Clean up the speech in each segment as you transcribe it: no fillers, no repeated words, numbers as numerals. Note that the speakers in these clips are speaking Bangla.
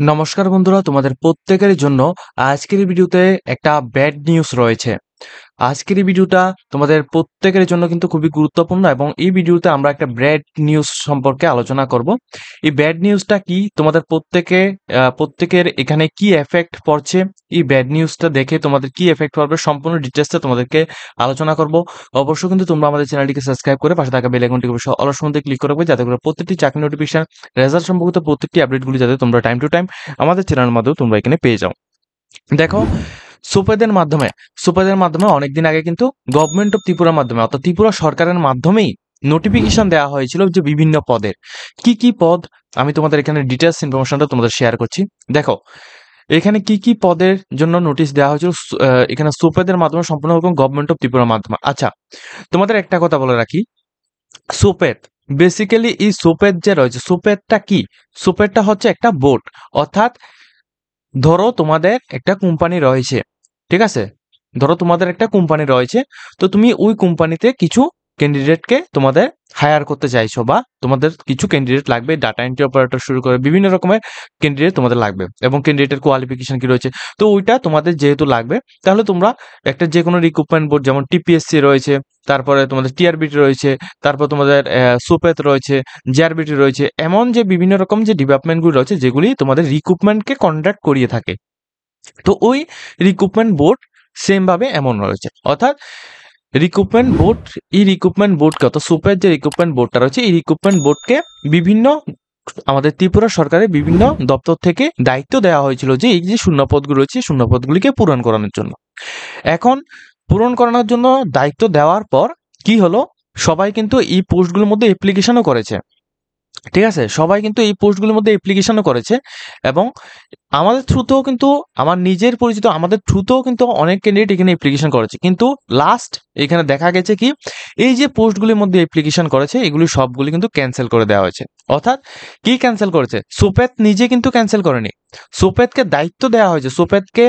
নমস্কার বন্ধুরা, তোমাদের প্রত্যেকের জন্য আজকের এই ভিডিওতে একটা ব্যাড নিউজ রয়েছে। আজকের এই ভিডিওটা তোমাদের প্রত্যেকের জন্য কিন্তু খুবই গুরুত্বপূর্ণ এবং এই ভিডিওতে আমরা একটা ব্যাড নিউজ সম্পর্কে আলোচনা করব। এই ব্যাড নিউজটা কি, তোমাদের প্রত্যেকের এখানে কি এফেক্ট পড়ছে, এই ব্যাড নিউজটা দেখে তোমাদের কি এফেক্ট পড়বে সম্পূর্ণ ডিটেলসটা তোমাদেরকে আলোচনা করব। অবশ্যই কিন্তু তোমরা আমাদের চ্যানেলটিকে সাবস্ক্রাইব করে পাশে থাকা বেল আইকনটিকে অবশ্যই অল অপশনে ক্লিক করে রাখবে, যাতে করে প্রত্যেকটি চাকরি নোটিফিকেশন, রেজাল্ট সম্পর্কিত প্রত্যেকটি আপডেটগুলি যাতে তোমরা টাইম টু টাইম আমাদের চ্যানেলের মাধ্যমে তোমরা এখানে পেয়ে যাও। দেখো, সুপেদের মাধ্যমে অনেকদিন আগে কিন্তু গভর্নমেন্ট অফ ত্রিপুরার মাধ্যমে অর্থাৎ ত্রিপুরা সরকারের মাধ্যমেই নোটিফিকেশন দেওয়া হয়েছিল যে বিভিন্ন পদের কি কি পদ। আমি তোমাদের এখানে ডিটেলস ইনফরমেশনটা তোমাদের শেয়ার করছি। দেখো, এখানে কি কি পদের জন্য নোটিশ দেওয়া হয়েছিল এখানে সুপেদের মাধ্যমে, সম্পূর্ণ রকম গভর্নমেন্ট অফ ত্রিপুরার মাধ্যমে। আচ্ছা, তোমাদের একটা কথা বলে রাখি, সুপেদ বেসিক্যালি এই সুপেদ যে রয়েছে, সুপেদটা কি? সুপেদটা হচ্ছে একটা বোর্ড, অর্থাৎ ধরো তোমাদের একটা কোম্পানি রয়েছে, ঠিক আছে? ধরো তোমাদের একটা কোম্পানি রয়েছে, তো তুমি ওই কোম্পানিতে কিছু ক্যান্ডিডেটকে তোমাদের হায়ার করতে চাইছো, বা তোমাদের কিছু ক্যান্ডিডেট লাগবে, ডাটা এন্ট্রি অপারেটর শুরু করে বিভিন্ন রকমের ক্যান্ডিডেট তোমাদের লাগবে এবং ক্যান্ডিডেটের কোয়ালিফিকেশন কি রয়েছে, তো ওইটা তোমাদের যেহেতু লাগবে, তাহলে তোমরা একটা যে কোনো রিক্রুটমেন্ট বোর্ড, যেমন টিপিএসসি রয়েছে, তারপরে তোমাদের টিআরবিটি রয়েছে, তারপর তোমাদের সুপেত রয়েছে, জেআরবিটি রয়েছে, এমন যে বিভিন্ন রকম যে ডিপার্টমেন্টগুলি রয়েছে যেগুলি তোমাদের রিক্রুটমেন্টকে কন্ডাক্ট করিয়ে থাকে, তো ওই রিক্রুটমেন্ট বোর্ড সেম ভাবে এমন রয়েছে। অর্থাৎ রিক্রুটমেন্ট বোর্ড, এই রিক্রুটমেন্ট বোর্ডকে, অর্থাৎ সুপের যে রিক্রুটমেন্ট বোর্ডটা রয়েছে, এই রিক্রুটমেন্ট বোর্ডকে বিভিন্ন আমাদের ত্রিপুরা সরকারের বিভিন্ন দপ্তর থেকে দায়িত্ব দেওয়া হয়েছিল যে এই যে শূন্যপদগুলো রয়েছে, শূন্যপদগুলিকে পূরণ করানোর জন্য। এখন পূরণ করানোর জন্য দায়িত্ব দেওয়ার পর কি হলো, সবাই কিন্তু এই পোস্টগুলোর মধ্যে অ্যাপ্লিকেশনও করেছে, ঠিক আছে? সবাই কিন্তু এই পোস্টগুলোর মধ্যে অ্যাপ্লিকেশনও করেছে এবং আমাদের থ্রুতেও কিন্তু, আমার নিজের পরিচিত আমাদের থ্রুতেও কিন্তু অনেক ক্যান্ডিডেট এখানে অ্যাপ্লিকেশন করেছে, কিন্তু লাস্ট এখানে দেখা গেছে কি, এই যে পোস্টগুলির মধ্যে অ্যাপ্লিকেশন করেছে এগুলি সবগুলি কিন্তু ক্যান্সেল করে দেওয়া হয়েছে। অর্থাৎ কি ক্যান্সেল করেছে? সুপেত নিজে কিন্তু ক্যান্সেল করেনি, সুপেতকে দায়িত্ব দেওয়া হয়েছে, সুপেতকে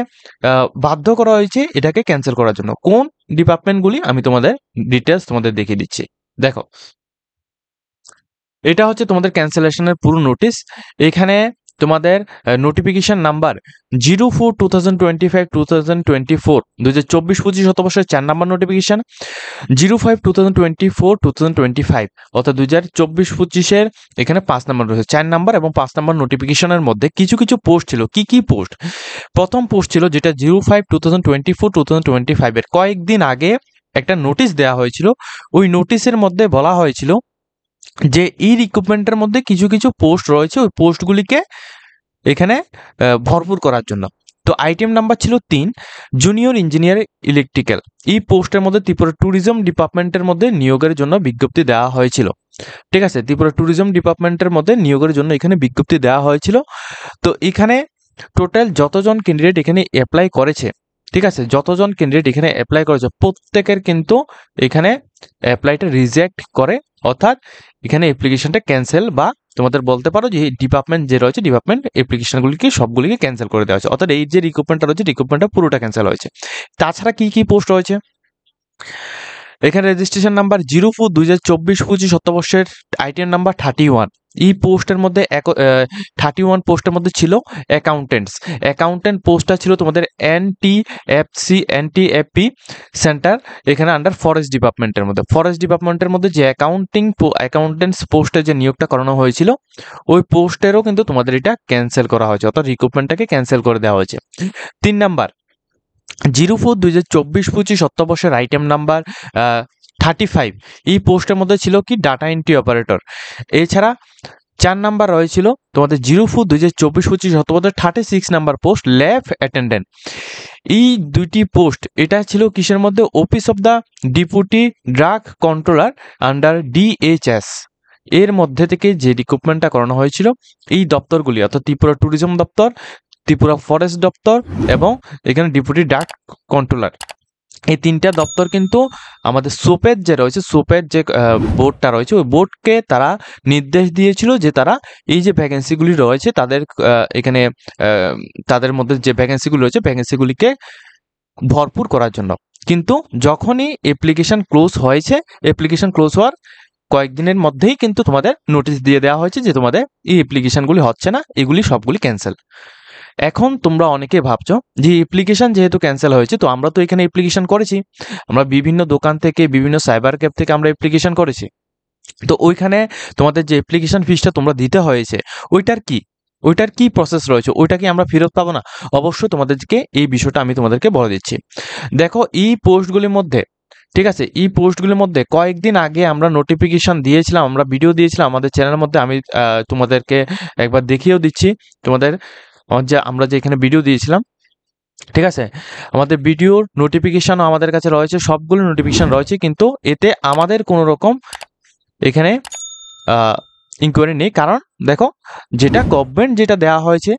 বাধ্য করা হয়েছে এটাকে ক্যান্সেল করার জন্য। কোন ডিপার্টমেন্টগুলি আমি তোমাদের ডিটেলস তোমাদের দেখিয়ে দিচ্ছি। দেখো, এটা হচ্ছে তোমাদের ক্যান্সেলেশনের পুরো নোটিশ। এখানে তোমাদের নোটিফিকেশন নাম্বার 04/2025-2024 2024-25 শতবর্ষের 4 নম্বর নোটিফিকেশন, 05/2024-2025 অর্থাৎ 2024-25-এর এখানে 5 নম্বর রয়েছে, 4 নম্বর এবং 5 নম্বর নোটিফিকেশনের মধ্যে কিছু কিছু পোস্ট ছিল। কি কি পোস্ট? প্রথম পোস্ট ছিল যেটা 05/2024-2025 এর কয়েকদিন আগে একটা নোটিশ দেওয়া হয়েছিল। ওই নোটিশের মধ্যে বলা হয়েছিল যে এই রিক্রুটমেন্টের মধ্যে কিছু কিছু পোস্ট রয়েছে, ওই পোস্টগুলিকে এখানে ভরপুর করার জন্য। তো আইটেম নাম্বার ছিল 3, জুনিয়র ইঞ্জিনিয়ার ইলেকট্রিক্যাল। এই পোস্টের মধ্যে ত্রিপুরা ট্যুরিজম ডিপার্টমেন্টের মধ্যে নিয়োগের জন্য বিজ্ঞপ্তি দেওয়া হয়েছিল, ঠিক আছে? ত্রিপুরা ট্যুরিজম ডিপার্টমেন্টের মধ্যে নিয়োগের জন্য এখানে বিজ্ঞপ্তি দেওয়া হয়েছিল। তো এখানে টোটাল যতজন ক্যান্ডিডেট এখানে অ্যাপ্লাই করেছে, ঠিক আছে, যতজন ক্যান্ডিডেট এখানে অ্যাপ্লাই করেছে প্রত্যেকের কিন্তু এখানে অ্যাপ্লাইটা রিজেক্ট করে, অর্থাৎ এখানে অ্যাপ্লিকেশনটা ক্যান্সেল, বা তোমাদের বলতে পারো যে ডিপার্টমেন্ট যে রয়েছে, ডিপার্টমেন্ট অ্যাপ্লিকেশনগুলিকে সবগুলিকে ক্যান্সেল করে দেওয়া হয়েছে, অর্থাৎ এই যে রিক্রুটমেন্টটা রয়েছে, রিক্রুটমেন্টটা পুরোটা ক্যান্সেল হয়েছে। তাছাড়া কি কি পোস্ট রয়েছে এখানে? রেজিস্ট্রেশন নাম্বার 04/2024-25 শতবর্ষের আইটেম নাম্বার 31। এই পোস্টের মধ্যে 31 পোস্টের মধ্যে ছিল অ্যাকাউন্টেন্ট পোস্টটা ছিল তোমাদের এনটিএফপি সেন্টার, এখানে আন্ডার ফরেস্ট ডিপার্টমেন্টের মধ্যে যে অ্যাকাউন্টেন্টস পোস্টে যে নিয়োগটা করানো হয়েছিল, ওই পোস্টেরও কিন্তু তোমাদের এটা ক্যান্সেল করা হয়েছে, অর্থাৎ রিক্রুটমেন্টটাকে ক্যান্সেল করে দেওয়া হয়েছে। 3 নাম্বার 04/2024-25 শতবর্ষের আইটেম নাম্বার 35। এই পোস্টের মধ্যে ছিল কি, ডাটা এন্ট্রি অপারেটর। এছাড়া 4 নাম্বার রয়েছিল তোমাদের 04/2024-25 শতবর্ষের 36 নাম্বার পোস্ট, ল্যাব অ্যাটেন্ডেন্ট। এই দুইটি পোস্ট, এটা ছিল কিসের মধ্যে? Office of the deputy drug controller under DHS এর মধ্যে থেকে যে রিক্রুটমেন্টটা করানো হয়েছিল। এই দপ্তরগুলি অর্থাৎ ত্রিপুরা ট্যুরিজম দপ্তর, ত্রিপুরা ফরেস্ট দপ্তর এবং এখানে ডেপুটি ড্রাগ কন্ট্রোলার, এই 3টা দপ্তর কিন্তু আমাদের সোপের যে রয়েছে, সোপের যে বোর্ডটা রয়েছে, ওই বোর্ডকে তারা নির্দেশ দিয়েছিল যে তারা এই যে ভ্যাকেন্সিগুলি রয়েছে তাদের এখানে তাদের মধ্যে যে ভ্যাকেন্সিগুলি রয়েছে, ভ্যাকেন্সিগুলিকে ভরপুর করার জন্য। কিন্তু যখনই অ্যাপ্লিকেশন ক্লোজ হওয়ার কয়েকদিনের মধ্যেই কিন্তু তোমাদের নোটিশ দিয়ে দেওয়া হয়েছে যে তোমাদের এই অ্যাপ্লিকেশনগুলি হচ্ছে না, এগুলি সবগুলি ক্যান্সেল। এখন তোমরা অনেকে ভাবছো যে অ্যাপ্লিকেশন যেহেতু ক্যান্সেল হয়েছে, তো আমরা তো এখানে অ্যাপ্লিকেশন করেছি, আমরা বিভিন্ন দোকান থেকে বিভিন্ন সাইবার ক্যাফ থেকে আমরা অ্যাপ্লিকেশন করেছি, তো ওইখানে তোমাদের যে অ্যাপ্লিকেশন ফিসটা তোমরা দিতে হয়েছে ওইটার কি প্রসেস রয়েছে, ওইটা কি আমরা ফেরত পাবো না? অবশ্যই তোমাদেরকে এই বিষয়টা আমি তোমাদেরকে বলে দিচ্ছি। দেখো এই পোস্টগুলির মধ্যে, ঠিক আছে, এই পোস্টগুলির মধ্যে কয়েকদিন আগে আমরা নোটিফিকেশন দিয়েছিলাম, আমরা ভিডিও দিয়েছিলাম আমাদের চ্যানেলের মধ্যে, আমি তোমাদেরকে একবার দেখিয়েও দিচ্ছি তোমাদের, যে আমরা যে এখানে ভিডিও দিয়েছিলাম, ঠিক আছে, আমাদের ভিডিওর নোটিফিকেশনও আমাদের কাছে রয়েছে, সবগুলো নোটিফিকেশন রয়েছে, কিন্তু এতে আমাদের কোনো রকম এখানে ইনকোয়ারি নেই। কারণ দেখো, যেটা গভর্নমেন্ট যেটা দেওয়া হয়েছে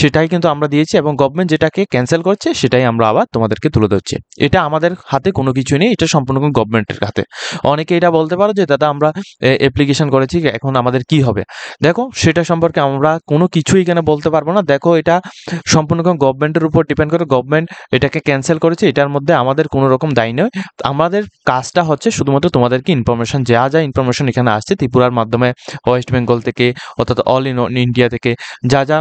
সেটাই কিন্তু আমরা দিয়েছি, এবং গভর্নমেন্ট যেটাকে ক্যান্সেল করছে সেটাই আমরা আবার তোমাদেরকে তুলে ধরছি। এটা আমাদের হাতে কোনো কিছু নেই, এটা সম্পূর্ণ গভর্নমেন্টের হাতে। অনেকে এটা বলতে পারো যে দাদা আমরা অ্যাপ্লিকেশন করেছি, এখন আমাদের কি হবে? দেখো, সেটা সম্পর্কে আমরা কোনো কিছুই এখানে বলতে পারবো না। দেখো, এটা সম্পূর্ণ গভর্নমেন্টের উপর ডিপেন্ড করে, গভর্নমেন্ট এটাকে ক্যান্সেল করেছে, এটার মধ্যে আমাদের কোনো রকম দায় নয়। আমাদের কাজটা হচ্ছে শুধুমাত্র তোমাদেরকে ইনফরমেশন, যা যা ইনফরমেশন এখানে আসছে ত্রিপুরার মাধ্যমে, ওয়েস্ট বেঙ্গল থেকে, অর্থাৎ অল ইন ইন্ডিয়া থেকে যা যা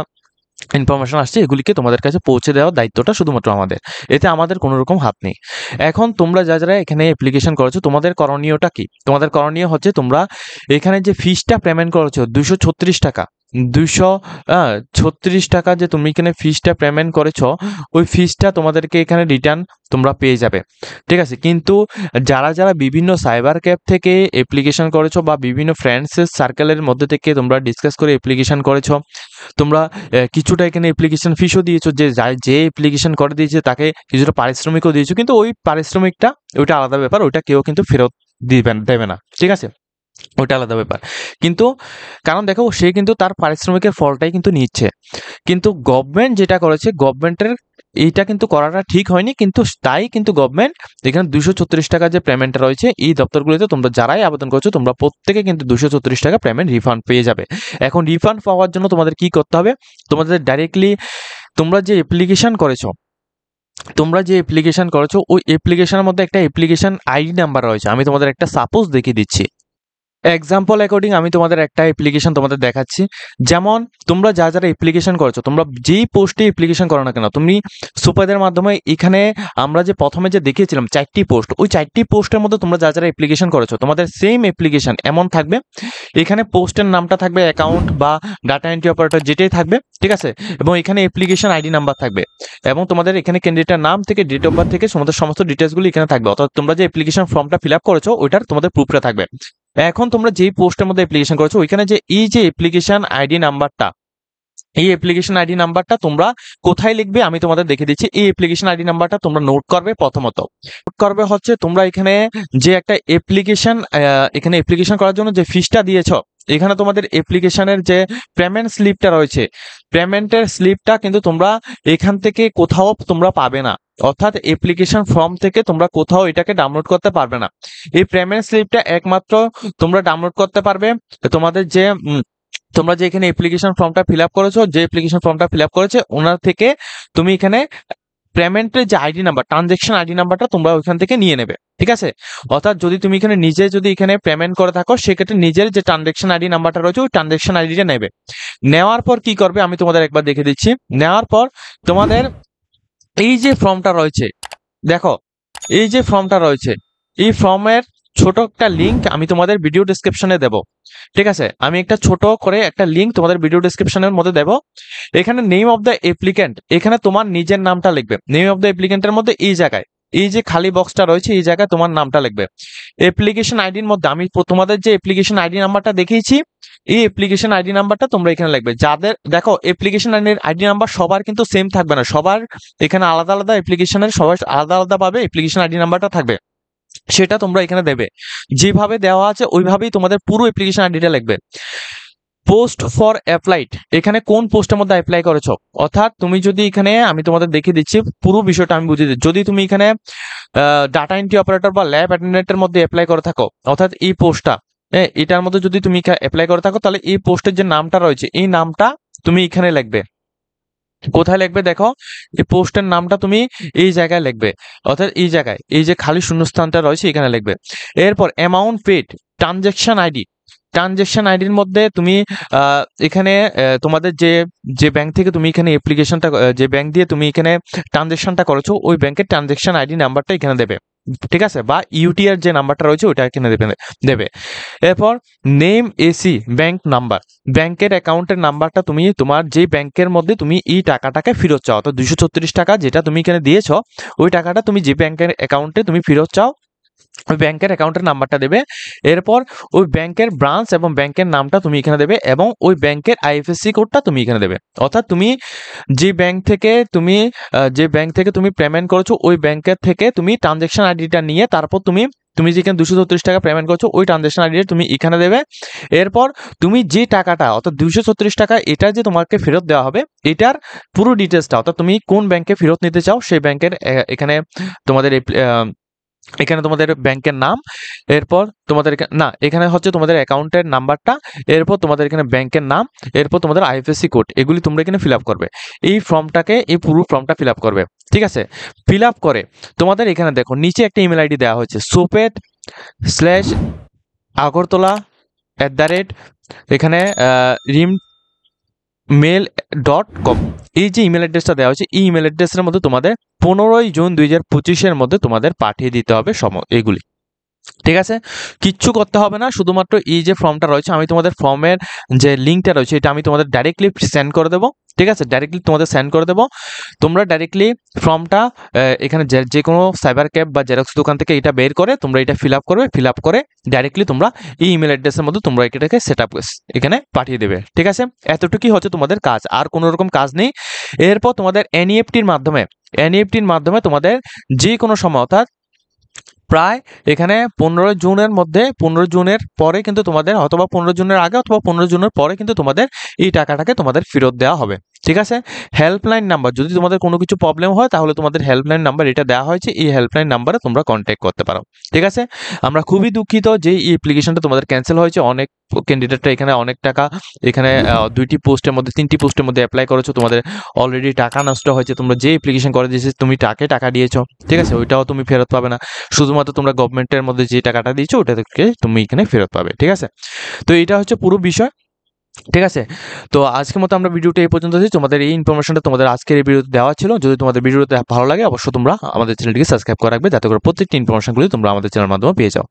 ইনফরমেশন আসছে এগুলিকে তোমাদের কাছে পৌঁছে দেওয়ার দায়িত্বটা শুধুমাত্র আমাদের, এতে আমাদের কোনো রকম হাত নেই। এখন তোমরা যারা এখানে অ্যাপ্লিকেশন করেছো, তোমাদের করণীয়টা কি? তোমাদের করণীয় হচ্ছে, তোমরা এখানে যে ফিসটা পেমেন্ট করেছো 236 টাকা, 236 টাকা যে তুমি এখানে ফিসটা পেমেন্ট করেছো, ওই ফিসটা তোমাদেরকে এখানে রিটার্ন তোমরা পেয়ে যাবে, ঠিক আছে। কিন্তু যারা যারা বিভিন্ন সাইবার ক্যাফ থেকে অ্যাপ্লিকেশন করেছো, বা বিভিন্ন ফ্রেন্ডসের সার্কেলের মধ্যে থেকে তোমরা ডিসকাস করে অ্যাপ্লিকেশন করেছো, তোমরা কিছুটা এখানে অ্যাপ্লিকেশন ফিসও দিয়েছো, যে অ্যাপ্লিকেশন করে দিয়েছে তাকে কিছুটা পারিশ্রমিকও দিয়েছো, কিন্তু ওই পারিশ্রমিকটা ওইটা আলাদা ব্যাপার, ওইটা কেউ কিন্তু ফেরত দেবে না, ঠিক আছে, ওইটা আলাদা ব্যাপার। কিন্তু কারণ দেখো, সে কিন্তু তার পারিশ্রমিকের ফলটাই কিন্তু নিচ্ছে। কিন্তু গভর্নমেন্ট যেটা করেছে, গভর্নমেন্টের এইটা কিন্তু করাটা ঠিক হয়নি, কিন্তু তাই কিন্তু গভর্নমেন্ট এখানে 236 টাকা যে পেমেন্টটা রয়েছে, এই দপ্তরগুলিতে তোমরা যারাই আবেদন করছো, তোমরা প্রত্যেকে কিন্তু 236 টাকা পেমেন্ট রিফান্ড পেয়ে যাবে। এখন রিফান্ড পাওয়ার জন্য তোমাদের কি করতে হবে? তোমাদের ডাইরেক্টলি তোমরা যে অ্যাপ্লিকেশন করেছো, ওই অ্যাপ্লিকেশনের মধ্যে একটা অ্যাপ্লিকেশন আইডি নাম্বার রয়েছে। আমি তোমাদের একটা সাপোজ দেখিয়ে দিচ্ছি, এক্সাম্পল অ্যাকর্ডিং আমি তোমাদের একটা অ্যাপ্লিকেশন তোমাদের দেখাচ্ছি। যেমন তোমরা যারা অ্যাপ্লিকেশন করেছো, তোমরা যেই পোস্টে অ্যাপ্লিকেশন করো না কেন, তুমি সুপারদের মাধ্যমে এখানে আমরা যে প্রথমে যে দেখিয়েছিলাম 4টি পোস্ট, ওই 4টি পোস্টের মধ্যে তোমরা যারা অ্যাপ্লিকেশন করেছো, তোমাদের সেম অ্যাপ্লিকেশন এমন থাকবে, এখানে পোস্টের নামটা থাকবে অ্যাকাউন্ট বা ডাটা এন্ট্রি অপারেটর যেটাই থাকবে, ঠিক আছে, এবং এখানে অ্যাপ্লিকেশন আইডি নাম্বার থাকবে, এবং তোমাদের এখানে ক্যান্ডিডেটের নাম থেকে ডেট অফ বার্থ থেকে তোমাদের সমস্ত ডিটেলসগুলো এখানে থাকবে, অর্থাৎ তোমরা যে অ্যাপ্লিকেশন ফর্মটা ফিল আপ করেছো ওইটার তোমাদের প্রুফটা থাকবে। এখন তোমরা যেই পোস্টের মধ্যে অ্যাপ্লিকেশন করেছো, ওইখানে যে এই যে অ্যাপ্লিকেশন আইডি নাম্বারটা, এই অ্যাপ্লিকেশন আইডি নাম্বারটা তোমরা কোথায় লিখবে আমি তোমাদের দেখে দিচ্ছি। এই অ্যাপ্লিকেশন আইডি নাম্বারটা তোমরা নোট করবে, প্রথমত নোট করবে হচ্ছে তোমরা এখানে যে একটা অ্যাপ্লিকেশন, এখানে অ্যাপ্লিকেশন করার জন্য যে ফিসটা দিয়েছো, এখানে তোমাদের অ্যাপ্লিকেশনের যে পেমেন্ট স্লিপটা রয়েছে, পেমেন্টের স্লিপটা কিন্তু তোমরা এখান থেকে কোথাও তোমরা পাবে না, অর্থাৎ অ্যাপ্লিকেশন ফর্ম থেকে তোমরা কোথাও এটাকে ডাউনলোড করতে পারবে না। এই পেমেন্ট স্লিপটা একমাত্র তোমরা ডাউনলোড করতে পারবে তোমাদের যে তোমরা যে এখানে অ্যাপ্লিকেশন ফর্মটা ফিল আপ করেছো, যে অ্যাপ্লিকেশন ফর্মটা ফিল আপ করেছে ওনার থেকে তুমি এখানে পেমেন্টের যে আইডি নাম্বার, ট্রানজেকশন আইডি নাম্বারটা তোমরা ওইখান থেকে নিয়ে নেবে, ঠিক আছে। অর্থাৎ যদি তুমি এখানে নিজে যদি এখানে পেমেন্ট করে থাকো, সেক্ষেত্রে নিজের যে ট্রানজেকশন আইডি নাম্বারটা রয়েছে ওই ট্রানজেকশন আইডিটা নেবে। নেওয়ার পর কি করবে আমি তোমাদের একবার দেখে দিচ্ছি। নেওয়ার পর তোমাদের এই যে ফর্মটা রয়েছে, দেখো এই যে ফর্মটা রয়েছে, এই ফর্মের ছোট একটা লিঙ্ক আমি তোমাদের ভিডিও ডেসক্রিপশনে দেব, ঠিক আছে। আমি একটা ছোট করে একটা লিঙ্ক তোমাদের ভিডিও ডেসক্রিপশনের মধ্যে দেব। এখানে নেম অফ দ্য অ্যাপ্লিক্যান্ট, এখানে তোমার নিজের নামটা লিখবে। নেম অফ দ্য অ্যাপ্লিক্যান্টের মধ্যে এই জায়গায় এই যে খালি বক্সটা রয়েছে, এই জায়গায় তোমার নামটা লিখবে। অ্যাপ্লিকেশন আইডির মধ্যে আমি তোমাদের যে অ্যাপ্লিকেশন আইডি নাম্বারটা দেখিয়েছি, এই অ্যাপ্লিকেশন আইডি নাম্বারটা তোমরা এখানে লিখবে। যাদের দেখো অ্যাপ্লিকেশন আইডি নাম্বার সবার কিন্তু সেম থাকবে না, সবার এখানে আলাদা আলাদা অ্যাপ্লিকেশনের সবার আলাদা আলাদা ভাবে অ্যাপ্লিকেশন আইডি নাম্বারটা থাকবে, সেটা তোমরা এখানে দেবে। যেভাবে দেওয়া আছে ওইভাবেই তোমাদের পুরো অ্যাপ্লিকেশন আইডিটা লিখবে। পোস্ট ফর অ্যাপ্লাইড, এখানে কোন পোস্টের মধ্যে অ্যাপ্লাই করেছো, অর্থাৎ তুমি যদি এখানে আমি তোমাদের দেখিয়ে দিচ্ছি পুরো বিষয়টা আমি বুঝিয়ে দিচ্ছি। যদি তুমি এখানে ডাটা এন্ট্রি অপারেটর বা ল্যাব অ্যাটেন্ডেন্টের মধ্যে অ্যাপ্লাই করে থাকো, অর্থাৎ এই পোস্টটা এটার মধ্যে যদি তুমি অ্যাপ্লাই করে থাকো, তাহলে এই পোস্টের যে নামটা রয়েছে এই নামটা তুমি এখানে লিখবে, কোথায় লিখবে দেখো, এই পোস্টের নামটা তুমি এই জায়গায় লিখবে, অর্থাৎ এই জায়গায় এই যে খালি শূন্যস্থানটা রয়েছে এখানে লিখবে। এরপর amount paid, transaction ID, transaction আইডির মধ্যে তুমি এখানে তোমাদের যে যে ব্যাংক থেকে তুমি এখানে অ্যাপ্লিকেশনটা, যে ব্যাংক দিয়ে তুমি এখানে ট্রানজ্যাকশনটা করেছো ওই ব্যাংকের ট্রানজ্যাকশন আইডি নাম্বারটা এখানে দেবে, ঠিক আছে, বা ইউটিআর যে নাম্বারটা রয়েছে ওইটা এখানে দেবে। এরপর নেম এসি ব্যাংক নাম্বার, ব্যাংকের অ্যাকাউন্টের নাম্বারটা তুমি তোমার যে ব্যাংকের মধ্যে তুমি এই টাকাটাকে ফেরত চাও, তো 236 টাকা যেটা তুমি এখানে দিয়েছো ওই টাকাটা তুমি যে ব্যাংকের অ্যাকাউন্টে তুমি ফেরত চাও ওই ব্যাংকের অ্যাকাউন্টের নাম্বারটা দেবে। এরপর ওই ব্যাংকের ব্রাঞ্চ এবং ব্যাংকের নামটা তুমি এখানে দেবে এবং ওই ব্যাংকের আইএফএসসি কোডটা তুমি এখানে দেবে। অর্থাৎ তুমি যে ব্যাংক থেকে তুমি পেমেন্ট করেছো ওই ব্যাংকের থেকে তুমি ট্রানজ্যাকশন আইডিটা নিয়ে তারপর তুমি তুমি যেখানে 236 টাকা পেমেন্ট করছো ওই ট্রানজ্যাকশন আইডিটা তুমি এখানে দেবে। এরপর তুমি যে টাকাটা অর্থাৎ 236 টাকা এটা যে তোমাকে ফেরত দেওয়া হবে এটার পুরো ডিটেলসটা, অর্থাৎ তুমি কোন ব্যাংকে ফেরত নিতে চাও সেই ব্যাংকের এখানে তোমাদের এখানে তোমাদের ব্যাংকের নাম, এরপর তোমাদের এখানে হচ্ছে তোমাদের অ্যাকাউন্টের নাম্বারটা, এরপর তোমাদের এখানে ব্যাংকের নাম, এরপর তোমাদের আইএফএসসি কোড, এগুলি তোমরা এখানে ফিল আপ করবে। এই পুরো ফর্মটা ফিল আপ করবে, ঠিক আছে। ফিল আপ করে তোমাদের এখানে দেখো নিচে একটা ইমেল আইডি দেওয়া হয়েছে, soapet/agartala@, এখানে rimmail.com, এই যে ইমেল অ্যাড্রেসটা দেওয়া হয়েছে এই ইমেল অ্যাড্রেসের মধ্যে তোমাদের 15 জুন 2025-এর মধ্যে তোমাদের পাঠিয়ে দিতে হবে এগুলি, ঠিক আছে। কিচ্ছু করতে হবে না, শুধুমাত্র এই যে ফর্মটা রয়েছে আমি তোমাদের ফর্মের যে লিঙ্কটা রয়েছে এটা আমি তোমাদের ডাইরেক্টলি সেন্ড করে দেবো, ঠিক আছে, ডাইরেক্টলি তোমাদের সেন্ড করে দেবো। তোমরা ডাইরেক্টলি ফর্মটা এখানে যে কোনো সাইবার ক্যাফ বা জেরক্স দোকান থেকে এটা বের করে তোমরা এটা ফিল আপ করবে, ফিল আপ করে ডাইরেক্টলি তোমরা এই ইমেল অ্যাড্রেসের মধ্যে তোমরা এটাকে সেট আপ এখানে পাঠিয়ে দেবে, ঠিক আছে। এতটুকুই হচ্ছে তোমাদের কাজ, আর কোনো রকম কাজ নেই। এরপর তোমাদের এনইএফটির মাধ্যমে তোমাদের যে কোনো সময় অর্থাৎ প্রায় এখানে 15 জুনের মধ্যে 15 জুনের পরে কিন্তু তোমাদের, অথবা 15 জুনের আগে অথবা 15 জুনের পরে কিন্তু তোমাদের এই টাকাটাকে তোমাদের ফেরত দেওয়া হবে, ঠিক আছে। হেল্পলাইন নাম্বার, যদি তোমাদের কোনো কিছু প্রবলেম হয় তাহলে তোমাদের হেল্পলাইন নাম্বার এটা দেওয়া হয়েছে, এই হেল্পলাইন নাম্বারে তোমরা কন্ট্যাক্ট করতে পারো, ঠিক আছে। আমরা খুবই দুঃখিত যে এই অ্যাপ্লিকেশনটা তোমাদের ক্যান্সেল হয়েছে, অনেক ক্যান্ডিডেটরা এখানে অনেক টাকা এখানে 2টি পোস্টের মধ্যে 3টি পোস্টের মধ্যে অ্যাপ্লাই করেছো, তোমাদের অলরেডি টাকা নষ্ট হয়েছে, তোমরা যে অ্যাপ্লিকেশন করে দিয়েছে তুমি টাকা দিয়েছো, ঠিক আছে, ওইটাও তুমি ফেরত পাবে না, শুধুমাত্র তোমরা গভর্নমেন্টের মধ্যে যে টাকাটা দিয়েছো ওটা থেকে তুমি এখানে ফেরত পাবে, ঠিক আছে। তো এটা হচ্ছে পুরো বিষয়, ঠিক আছে। তো আজকের মতো আমরা ভিডিওটা এই পর্যন্ত দিই, তোমাদের এই ইনফরমেশনটা তোমাদের আজকের এই ভিডিওতে দেওয়া ছিল। যদি তোমাদের ভিডিওতে ভালো লাগে অবশ্যই তোমরা আমাদের চ্যানেলটিকে সাবস্ক্রাইব করে রাখবে যাতে করে প্রত্যেকটি ইনফরমেশনগুলি তোমরা আমাদের চ্যানেলের মাধ্যমে পেয়ে যাও।